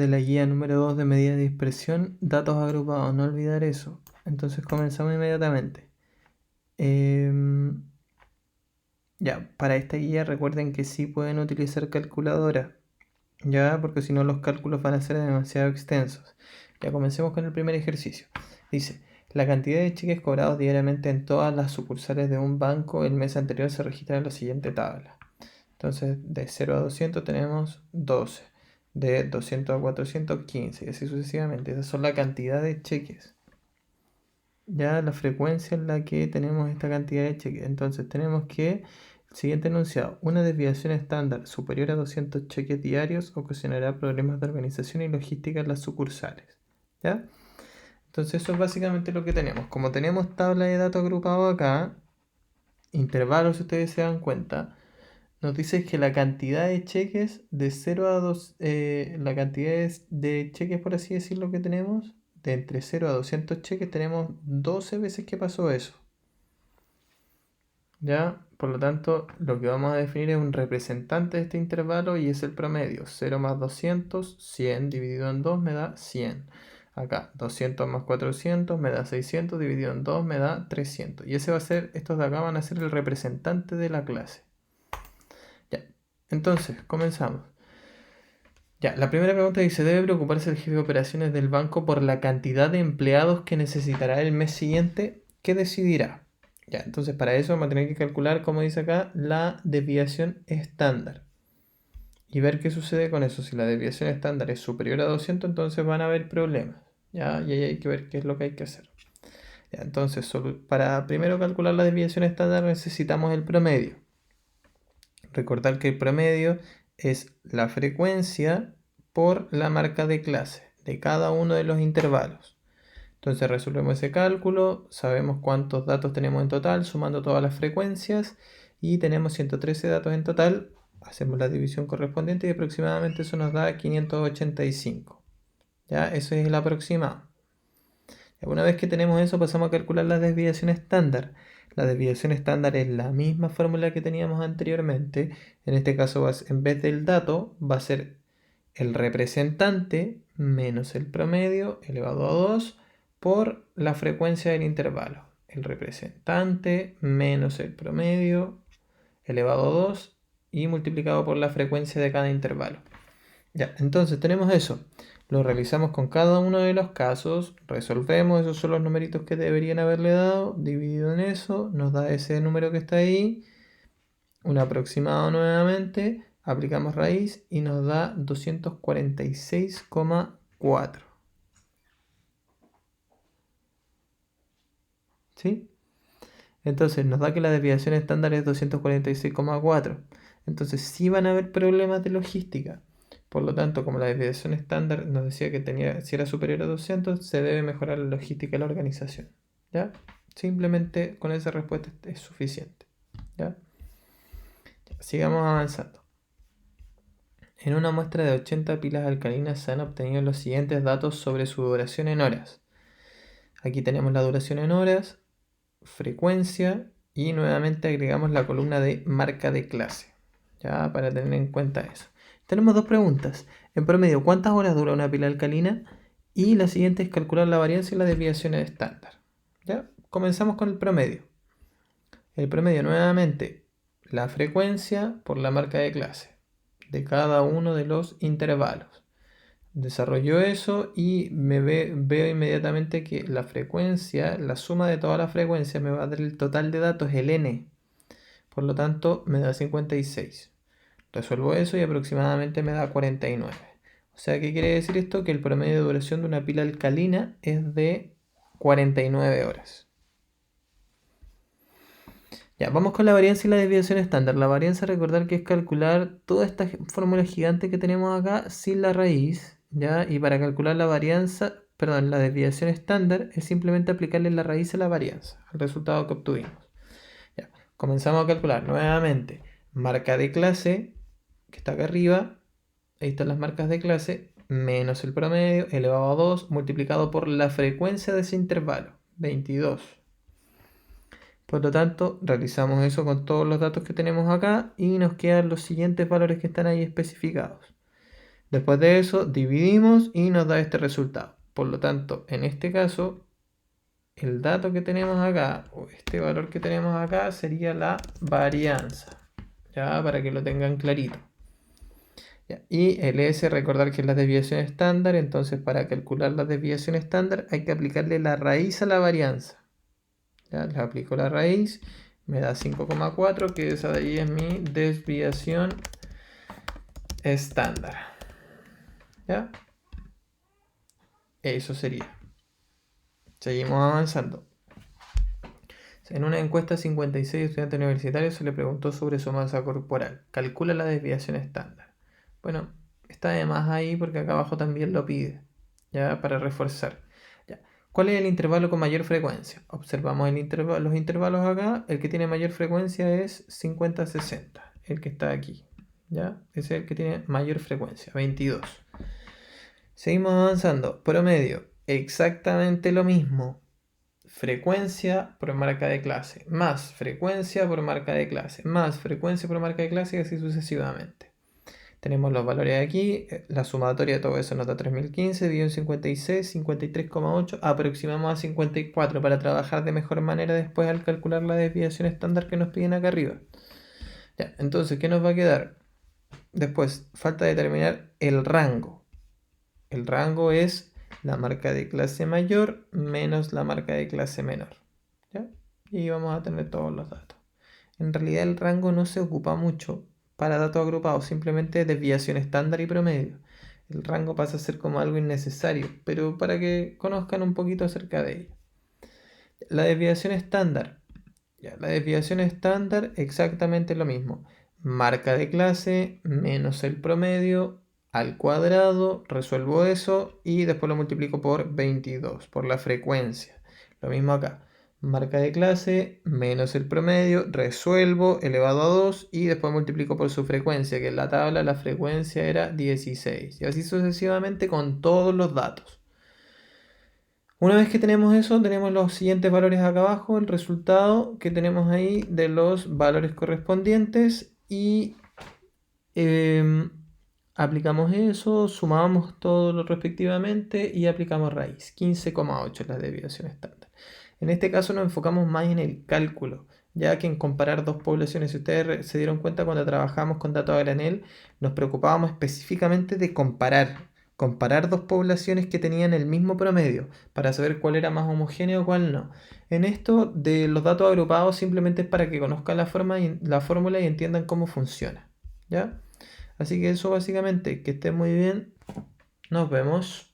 De la guía número 2 de medidas de dispersión, datos agrupados, no olvidar eso. Entonces comenzamos inmediatamente. Ya, para esta guía recuerden que sí pueden utilizar calculadora, ya, porque si no los cálculos van a ser demasiado extensos. Ya comencemos con el primer ejercicio. Dice, la cantidad de cheques cobrados diariamente en todas las sucursales de un banco el mes anterior se registra en la siguiente tabla. Entonces, de 0 a 200 tenemos 12. De 200 a 400, 15. Y así sucesivamente. Esa son la cantidad de cheques. Ya la frecuencia en la que tenemos esta cantidad de cheques. Entonces, tenemos que, el siguiente enunciado, una desviación estándar superior a 200 cheques diarios ocasionará problemas de organización y logística en las sucursales. ¿Ya? Entonces, eso es básicamente lo que tenemos. Como tenemos tabla de datos agrupados acá, intervalos, si ustedes se dan cuenta, nos dice que la cantidad de cheques de 0 a 2, la cantidad de cheques, por así decirlo, que tenemos, de entre 0 a 200 cheques, tenemos 12 veces que pasó eso. ¿Ya? Por lo tanto, lo que vamos a definir es un representante de este intervalo y es el promedio. 0 más 200, 100 dividido en 2 me da 100. Acá, 200 más 400 me da 600, dividido en 2 me da 300. Y ese va a ser, estos de acá van a ser el representante de la clase. Ya, entonces, comenzamos. Ya, la primera pregunta dice, ¿debe preocuparse el jefe de operaciones del banco por la cantidad de empleados que necesitará el mes siguiente? ¿Qué decidirá? Ya, entonces para eso vamos a tener que calcular, como dice acá, la desviación estándar. Y ver qué sucede con eso. Si la desviación estándar es superior a 200, entonces van a haber problemas. Ya, y ahí hay que ver qué es lo que hay que hacer. Ya, entonces, para primero calcular la desviación estándar necesitamos el promedio. Recordar que el promedio es la frecuencia por la marca de clase de cada uno de los intervalos. Entonces resolvemos ese cálculo, sabemos cuántos datos tenemos en total, sumando todas las frecuencias, y tenemos 113 datos en total. Hacemos la división correspondiente y aproximadamente eso nos da 585. ¿Ya? Eso es el aproximado. Una vez que tenemos eso, pasamos a calcular la desviación estándar. La desviación estándar es la misma fórmula que teníamos anteriormente. En este caso, en vez del dato, va a ser el representante menos el promedio elevado a 2 por la frecuencia del intervalo. El representante menos el promedio elevado a 2 y multiplicado por la frecuencia de cada intervalo. Ya, entonces tenemos eso. Lo realizamos con cada uno de los casos, resolvemos, esos son los numeritos que deberían haberle dado, dividido en eso, nos da ese número que está ahí, un aproximado nuevamente, aplicamos raíz y nos da 246,4. ¿Sí? Entonces nos da que la desviación estándar es 246,4. Entonces sí van a haber problemas de logística. Por lo tanto, como la desviación estándar nos decía que si era superior a 200, se debe mejorar la logística de la organización. ¿Ya? Simplemente con esa respuesta es suficiente. ¿Ya? Sigamos avanzando. En una muestra de 80 pilas alcalinas se han obtenido los siguientes datos sobre su duración en horas. Aquí tenemos la duración en horas, frecuencia y nuevamente agregamos la columna de marca de clase. Ya, para tener en cuenta eso. Tenemos dos preguntas. En promedio, ¿cuántas horas dura una pila alcalina? Y la siguiente es calcular la varianza y la desviación estándar. ¿Ya? Comenzamos con el promedio. El promedio nuevamente, la frecuencia por la marca de clase de cada uno de los intervalos. Desarrollo eso y veo inmediatamente que la frecuencia, la suma de todas las frecuencias me va a dar el total de datos, el n. Por lo tanto, me da 56. Resuelvo eso y aproximadamente me da 49. O sea, ¿qué quiere decir esto? Que el promedio de duración de una pila alcalina es de 49 horas. Ya, vamos con la varianza y la desviación estándar. La varianza, recordar que es calcular toda esta fórmula gigante que tenemos acá sin la raíz, ¿ya? Y para calcular la varianza, perdón, la desviación estándar es simplemente aplicarle la raíz a la varianza, al resultado que obtuvimos. Ya, comenzamos a calcular nuevamente. Marca de clase, que está acá arriba, ahí están las marcas de clase, menos el promedio, elevado a 2, multiplicado por la frecuencia de ese intervalo, 22. Por lo tanto, realizamos eso con todos los datos que tenemos acá y nos quedan los siguientes valores que están ahí especificados. Después de eso dividimos y nos da este resultado. Por lo tanto, en este caso, el dato que tenemos acá, o este valor que tenemos acá, sería la varianza. Ya, para que lo tengan clarito. Ya, y el S, recordar que es la desviación estándar. Entonces, para calcular la desviación estándar hay que aplicarle la raíz a la varianza. Ya, le aplico la raíz, me da 5,4, que esa de ahí es mi desviación estándar. ¿Ya? Eso sería. Seguimos avanzando. En una encuesta a 56 estudiantes universitarios se le preguntó sobre su masa corporal. Calcula la desviación estándar. Bueno, está de más ahí porque acá abajo también lo pide. Ya, para reforzar. Ya. ¿Cuál es el intervalo con mayor frecuencia? Observamos los intervalos acá. El que tiene mayor frecuencia es 50-60. El que está aquí. ¿Ya? Ese es el que tiene mayor frecuencia, 22. Seguimos avanzando. Promedio, exactamente lo mismo. Frecuencia por marca de clase, más frecuencia por marca de clase, más frecuencia por marca de clase y así sucesivamente. Tenemos los valores aquí, la sumatoria de todo eso nos da 3015, dividido en 56, 53,8, aproximamos a 54 para trabajar de mejor manera después al calcular la desviación estándar que nos piden acá arriba. Ya, entonces, ¿qué nos va a quedar? Después, falta determinar el rango. El rango es la marca de clase mayor menos la marca de clase menor. ¿Ya? Y vamos a tener todos los datos. En realidad el rango no se ocupa mucho para datos agrupados, simplemente desviación estándar y promedio. El rango pasa a ser como algo innecesario, pero para que conozcan un poquito acerca de ello. La desviación estándar. Ya, la desviación estándar exactamente lo mismo. Marca de clase menos el promedio al cuadrado, resuelvo eso y después lo multiplico por 22, por la frecuencia. Lo mismo acá. Marca de clase menos el promedio, resuelvo, elevado a 2 y después multiplico por su frecuencia, que en la tabla la frecuencia era 16. Y así sucesivamente con todos los datos. Una vez que tenemos eso, tenemos los siguientes valores acá abajo, el resultado que tenemos ahí de los valores correspondientes y aplicamos eso, sumamos todo respectivamente y aplicamos raíz. 15,8 es la desviación estándar. En este caso nos enfocamos más en el cálculo, ya que en comparar dos poblaciones. Si ustedes se dieron cuenta cuando trabajamos con datos a granel, nos preocupábamos específicamente de comparar dos poblaciones que tenían el mismo promedio para saber cuál era más homogéneo o cuál no. En esto de los datos agrupados simplemente es para que conozcan la fórmula y entiendan cómo funciona. ¿Ya? Así que eso básicamente, que estén muy bien, nos vemos.